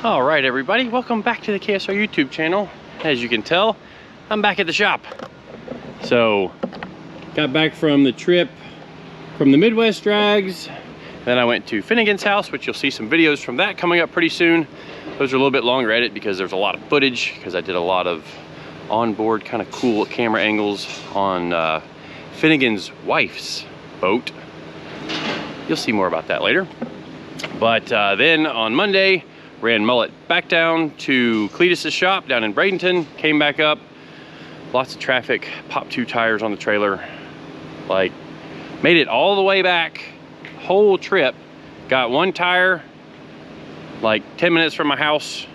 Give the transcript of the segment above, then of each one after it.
All right, everybody, welcome back to the KSR YouTube channel. As you can tell, I'm back at the shop. So, got back from the trip from the Midwest drags. Then I went to Finnegan's house, which you'll see some videos from that coming up pretty soon. Those are a little bit longer edit because there's a lot of footage, because I did a lot of onboard kind of cool camera angles on Finnegan's wife's boat. You'll see more about that later. But then on Monday, ran Mullet back down to Cletus's shop down in Bradenton, came back up, lots of traffic, popped 2 tires on the trailer, like made it all the way back, whole trip, got 1 tire, like 10 minutes from my house,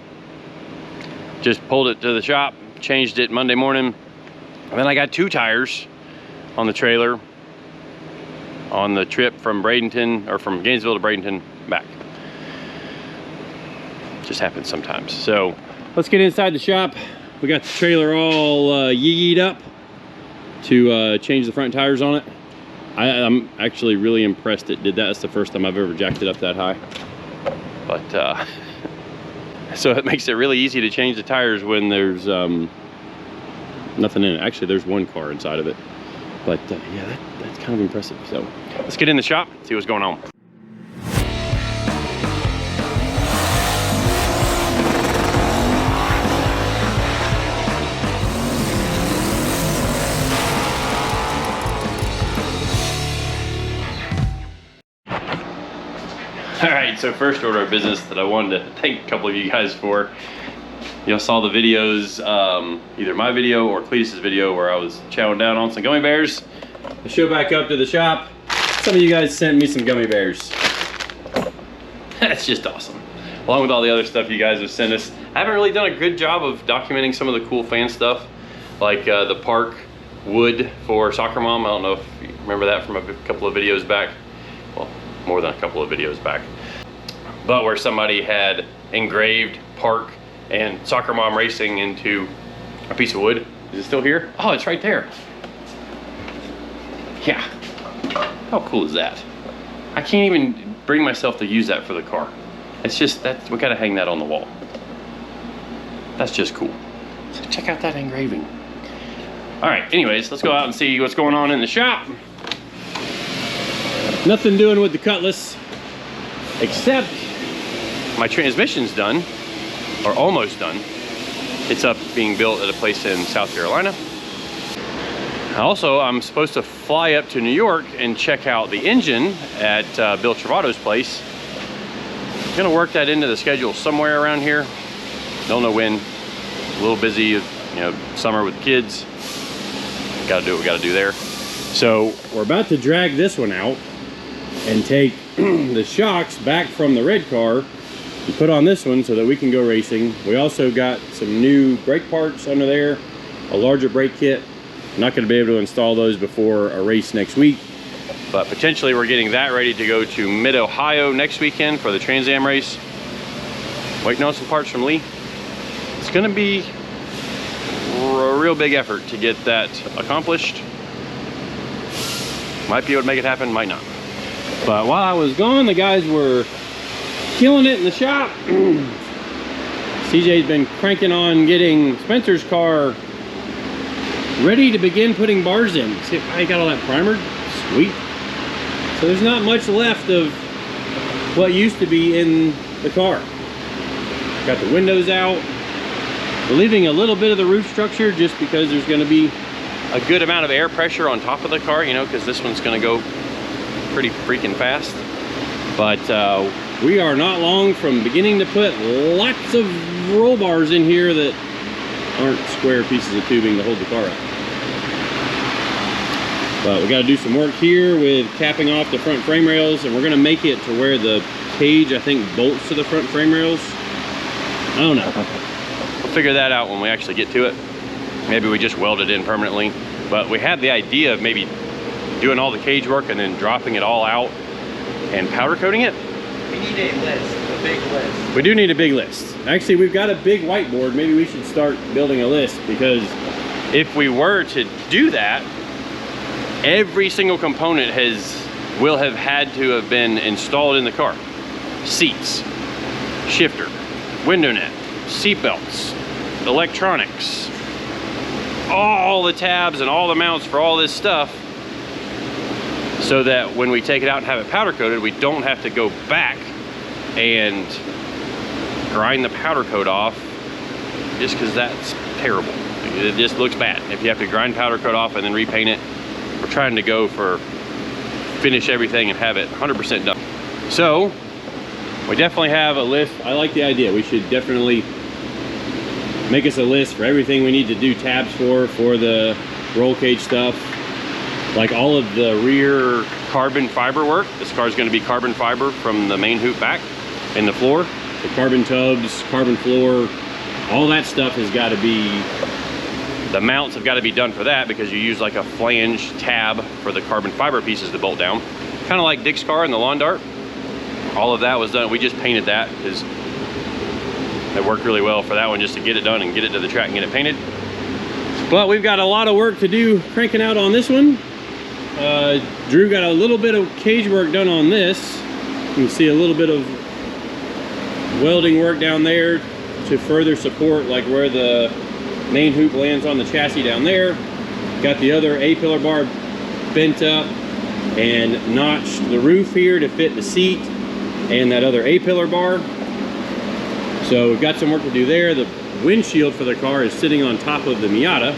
just pulled it to the shop, changed it Monday morning, and then I got 2 tires on the trailer on the trip from Bradenton, or from Gainesville to Bradenton back. Just happens sometimes. So let's get inside the shop. We got the trailer all yee-yeed up to change the front tires on it. I'm actually really impressed it did that. It's the first time I've ever jacked it up that high. But so it makes it really easy to change the tires when there's nothing in it. Actually, there's 1 car inside of it. But yeah, that's kind of impressive. So let's get in the shop, see what's going on. All right, so first order of business that I wanted to thank a couple of you guys for. Y'all saw the videos, either my video or Cletus's video, where I was chowing down on some gummy bears. I show back up to the shop. Some of you guys sent me some gummy bears. That's just awesome. Along with all the other stuff you guys have sent us. I haven't really done a good job of documenting some of the cool fan stuff, like the park wood for Soccer Mom. I don't know if you remember that from a couple of videos back. Well, more than a couple of videos back. But where somebody had engraved park and Soccer Mom racing into a piece of wood. Is it still here? Oh, it's right there. Yeah. How cool is that? I can't even bring myself to use that for the car. It's just that we gotta hang that on the wall. That's just cool. So check out that engraving. All right, anyways, let's go out and see what's going on in the shop. Nothing doing with the Cutlass, except my transmission's done, or almost done. It's up being built at a place in South Carolina. Also, I'm supposed to fly up to New York and check out the engine at Bill Travato's place. I'm gonna work that into the schedule somewhere around here. Don't know when. A little busy, you know, summer with kids. Gotta do what we gotta do there. So we're about to drag this one out and take the shocks back from the red car and put on this one so that we can go racing. We also got some new brake parts under there, a larger brake kit. I'm not going to be able to install those before a race next week, but potentially we're getting that ready to go to Mid-Ohio next weekend for the Trans Am race. Waiting on some parts from Lee. It's going to be a real big effort to get that accomplished. Might be able to make it happen, might not. But while I was gone, the guys were killing it in the shop. CJ's been cranking on getting Spencer's car ready to begin putting bars in. See, I got all that primered. Sweet. So there's not much left of what used to be in the car. Got the windows out. We're leaving a little bit of the roof structure just because there's going to be a good amount of air pressure on top of the car, you know, because this one's going to go pretty freaking fast. But we are not long from beginning to put lots of roll bars in here that aren't square pieces of tubing to hold the car up. But we got to do some work here with capping off the front frame rails, and we're going to make it to where the cage, I think, bolts to the front frame rails. I don't know. We'll figure that out when we actually get to it. Maybe we just weld it in permanently. But we had the idea of maybe doing all the cage work and then dropping it all out and powder coating it. We need a list, a big list. We do need a big list. Actually, we've got a big whiteboard. Maybe we should start building a list, because if we were to do that, every single component will have had to have been installed in the car. Seats, shifter, window net, seat belts, electronics, all the tabs and all the mounts for all this stuff, so that when we take it out and have it powder coated, we don't have to go back and grind the powder coat off, just because that's terrible. It just looks bad if you have to grind powder coat off and then repaint it. We're trying to go for finish everything and have it 100% done. So we definitely have a list. I like the idea. We should definitely make us a list for everything we need to do tabs for the roll cage stuff. Like all of the rear carbon fiber work. This car is going to be carbon fiber from the main hoop back and the floor. The carbon tubs, carbon floor, all that stuff has got to be, the mounts have got to be done for that, because you use like a flange tab for the carbon fiber pieces to bolt down. Kind of like Dick's car and the lawn dart. All of that was done. We just painted that because it worked really well for that one, just to get it done and get it to the track and get it painted. But we've got a lot of work to do cranking out on this one. Drew got a little bit of cage work done on this. You can see a little bit of welding work down there to further support like where the main hoop lands on the chassis down there. Got the other A-pillar bar bent up and notched the roof here to fit the seat and that other A-pillar bar. So we've got some work to do there. The windshield for the car is sitting on top of the Miata,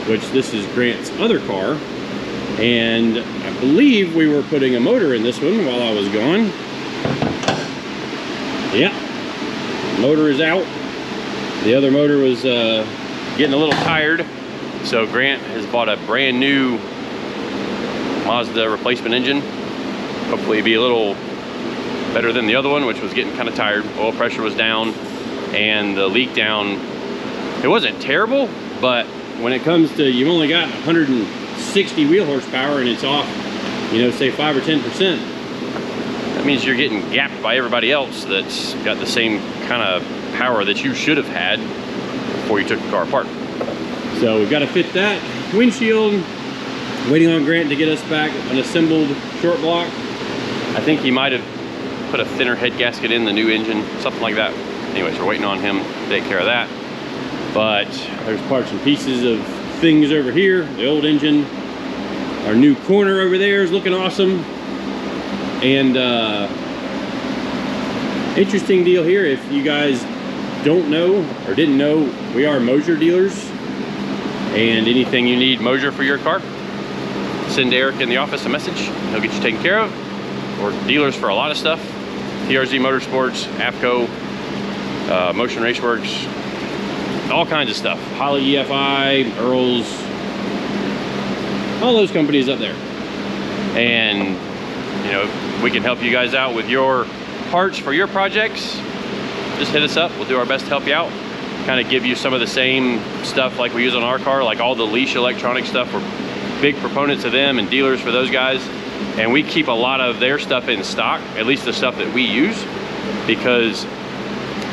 which this is Grant's other car. And I believe we were putting a motor in this one while I was gone. Yeah, motor is out. The other motor was getting a little tired. So Grant has bought a brand new Mazda replacement engine. Hopefully it'll be a little better than the other one, which was getting kind of tired. Oil pressure was down and the leak down, it wasn't terrible, but when it comes to, you've only got 160 wheel horsepower and it's off, you know, say 5 or 10%, that means you're getting gapped by everybody else that's got the same kind of power that you should have had before you took the car apart. So we've got to fit that windshield. Waiting on Grant to get us back an assembled short block. I think he might have put a thinner head gasket in the new engine, something like that. Anyways, we're waiting on him to take care of that. But there's parts and pieces of things over here. The old engine, our new corner over there is looking awesome. And interesting deal here, if you guys don't know or didn't know, we are Moser dealers. And anything you need Moser for your car, send Eric in the office a message. He'll get you taken care of. We're dealers for a lot of stuff. TRZ Motorsports, APCO, Motion Raceworks, all kinds of stuff. Holly EFI, Earls, all those companies up there. And, you know, we can help you guys out with your parts for your projects. Just hit us up. We'll do our best to help you out. Kind of give you some of the same stuff like we use on our car, like all the leash electronic stuff. We're big proponents of them and dealers for those guys. And we keep a lot of their stuff in stock, at least the stuff that we use, because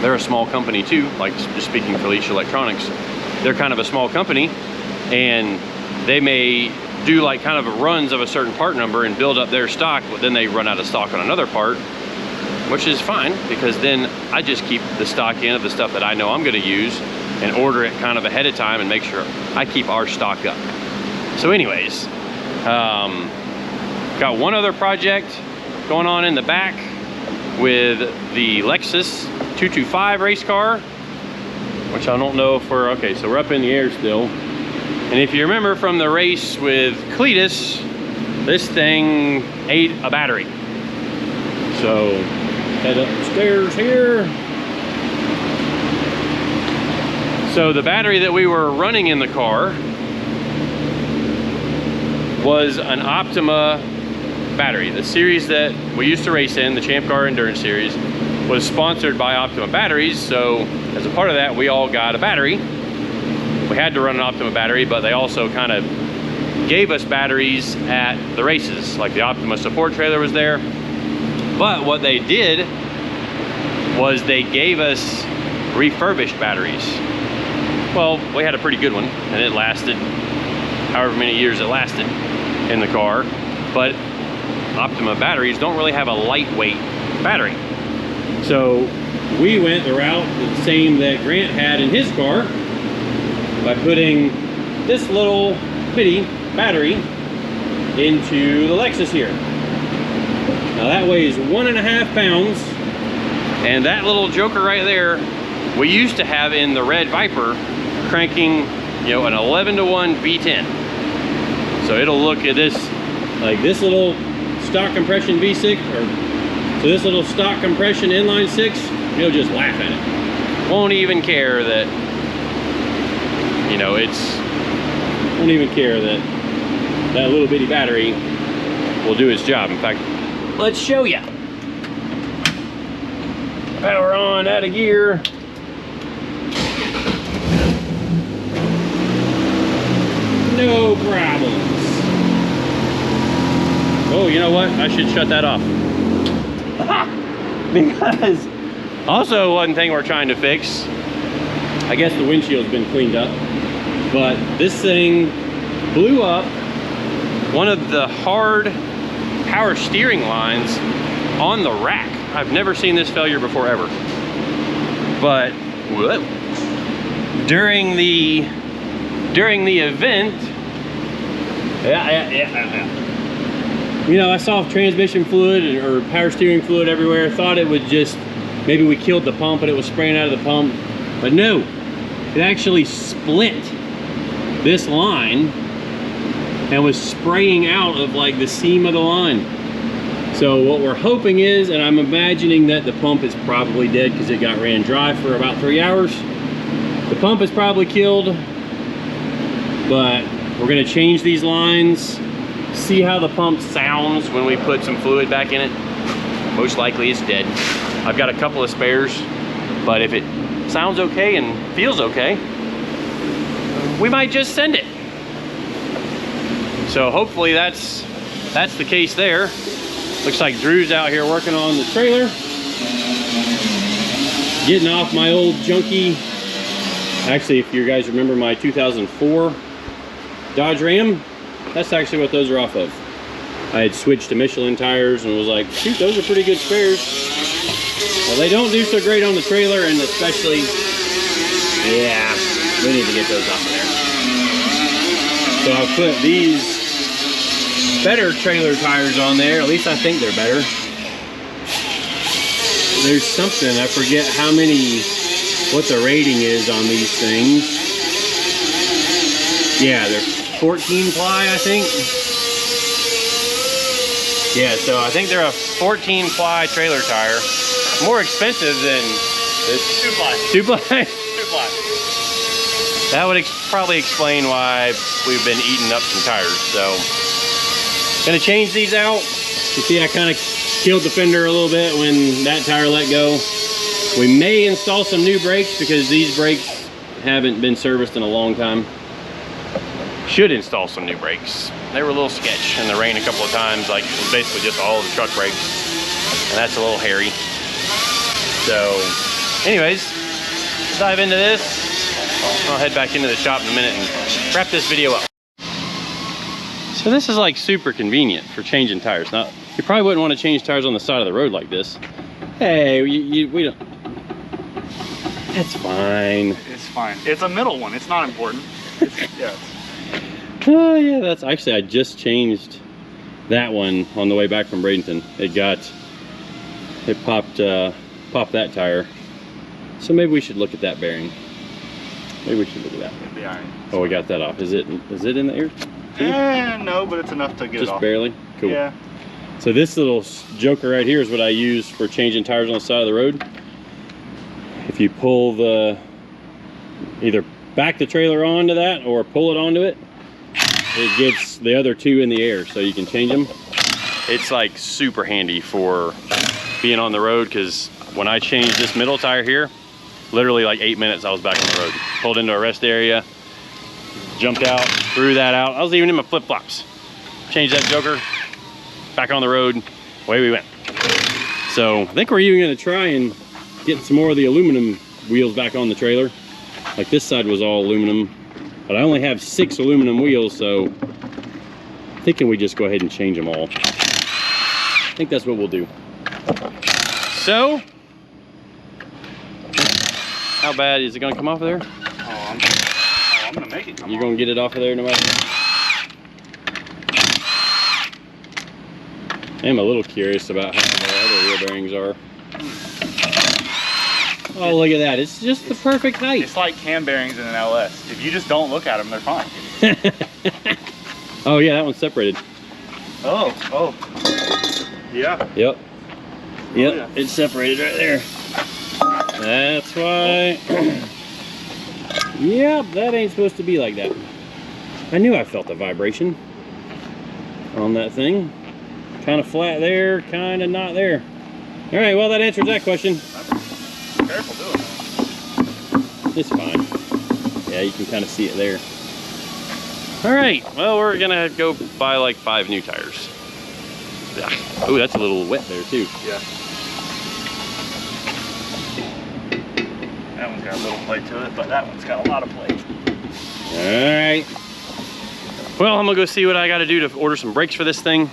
they're a small company too. Like, just speaking for Leash Electronics, they're kind of a small company, and they may do like kind of runs of a certain part number and build up their stock, but then they run out of stock on another part, which is fine, because then I just keep the stock in of the stuff that I know I'm going to use and order it kind of ahead of time and make sure I keep our stock up. So anyways, got one other project going on in the back with the Lexus 225 race car, which I don't know if we're, okay, so we're up in the air still. And if you remember from the race with Cletus, this thing ate a battery. So head upstairs here. So the battery that we were running in the car was an Optima battery. The series that we used to race in, the Champ Car Endurance Series, was sponsored by Optima batteries. So as a part of that, we all got a battery. We had to run an Optima battery, but they also kind of gave us batteries at the races. Like the Optima support trailer was there. But what they did was they gave us refurbished batteries. Well, we had a pretty good one, and it lasted however many years it lasted in the car. But Optima batteries don't really have a lightweight battery. So we went the route the same that Grant had in his car by putting this little bitty battery into the Lexus here. Now that weighs 1.5 pounds, and that little joker right there we used to have in the red Viper, cranking, you know, an 11-to-1 V10. So it'll look at this like this little stock compression V6, or so this little stock compression inline 6, it'll just laugh at it. Won't even care that, you know, won't even care that that little bitty battery will do its job. In fact, let's show you. Power on, out of gear. No problems. Oh, you know what? I should shut that off. Because also one thing we're trying to fix, I guess the windshield's been cleaned up, but this thing blew up one of the hard power steering lines on the rack. I've never seen this failure before ever. But whoa, during the event, you know, I saw transmission fluid or power steering fluid everywhere. Thought it would just, maybe we killed the pump and it was spraying out of the pump. But no, it actually split this line and was spraying out of like the seam of the line. So what we're hoping is, and I'm imagining that the pump is probably dead because it got ran dry for about 3 hours. The pump is probably killed, but we're gonna change these lines, see how the pump sounds when we put some fluid back in it. Most likely it's dead. I've got a couple of spares, but if it sounds okay and feels okay, we might just send it. So hopefully that's the case there. Looks like Drew's out here working on the trailer, getting off my old junky. Actually, if you guys remember my 2004 Dodge Ram, that's actually what those are off of. I had switched to Michelin tires and was like, shoot, those are pretty good spares. Well, they don't do so great on the trailer, and especially, yeah, we need to get those off of there. So I've put these better trailer tires on there. At least I think they're better. There's something, I forget what the rating is on these things. Yeah, they're 14 ply, I think. Yeah, so I think they're a 14 ply trailer tire. More expensive than this 2 ply. 2 ply? 2 ply. That would probably explain why we've been eating up some tires. So, gonna change these out. You see, I kind of killed the fender a little bit when that tire let go. We may install some new brakes because these brakes haven't been serviced in a long time. Should install some new brakes. They were a little sketch in the rain a couple of times, like basically just all of the truck brakes, and that's a little hairy. So anyways, let's dive into this. I'll head back into the shop in a minute and wrap this video up. So this is like super convenient for changing tires. Now, you probably wouldn't want to change tires on the side of the road like this. Hey, we don't. That's fine. It's fine. It's a middle one. It's not important. Yeah. Oh yeah, that's actually, I just changed that one on the way back from Bradenton. It popped that tire. So maybe we should look at that bearing. Maybe we should look at that. Be all right. Oh, we got that off. Is it in the air? No, but it's enough to get it off. Just barely? Cool. Yeah. So this little joker right here is what I use for changing tires on the side of the road. If you pull either back the trailer onto that or pull it onto it, it gets the other two in the air so you can change them. It's like super handy for being on the road, because when I changed this middle tire here, literally like 8 minutes I was back on the road. Pulled into a rest area, jumped out, threw that out. I was even in my flip-flops. Changed that joker, back on the road, away we went. So I think we're even gonna try and get some more of the aluminum wheels back on the trailer. Like this side was all aluminum, but I only have 6 aluminum wheels, so I'm thinking we just go ahead and change them all. I think that's what we'll do. So How bad is it gonna come off of there? I'm gonna make it come You're off. gonna get it off of there no matter what? I am a little curious about how the other wheel bearings are. Oh, look at that. It's just the perfect height. It's like cam bearings in an LS. If you just don't look at them, they're fine. Oh yeah, that one's separated. Oh. Yeah. Yep. Yep, yeah. it's separated right there. That's why. Yep, that ain't supposed to be like that. I knew I felt a vibration on that thing. Kind of flat there, kind of not there. All right, well, that answers that question. Careful doing that. It's fine. Yeah, you can kind of see it there. All right, well, we're gonna go buy like 5 new tires. Oh, that's a little wet there too. Yeah. That one's got a little play to it, but that one's got a lot of play. All right. Well, I'm gonna go see what I gotta do to order some brakes for this thing.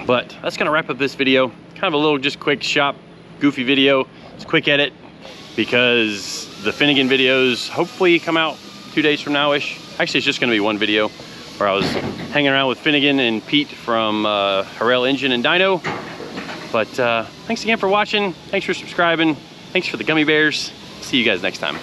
But that's gonna wrap up this video. Kind of a little just quick shop, goofy video. It's a quick edit because the Finnegan videos hopefully come out 2 days from now-ish. Actually, it's just gonna be one video where I was hanging around with Finnegan and Pete from Harrell Engine and Dyno. But thanks again for watching. Thanks for subscribing. Thanks for the gummy bears. See you guys next time.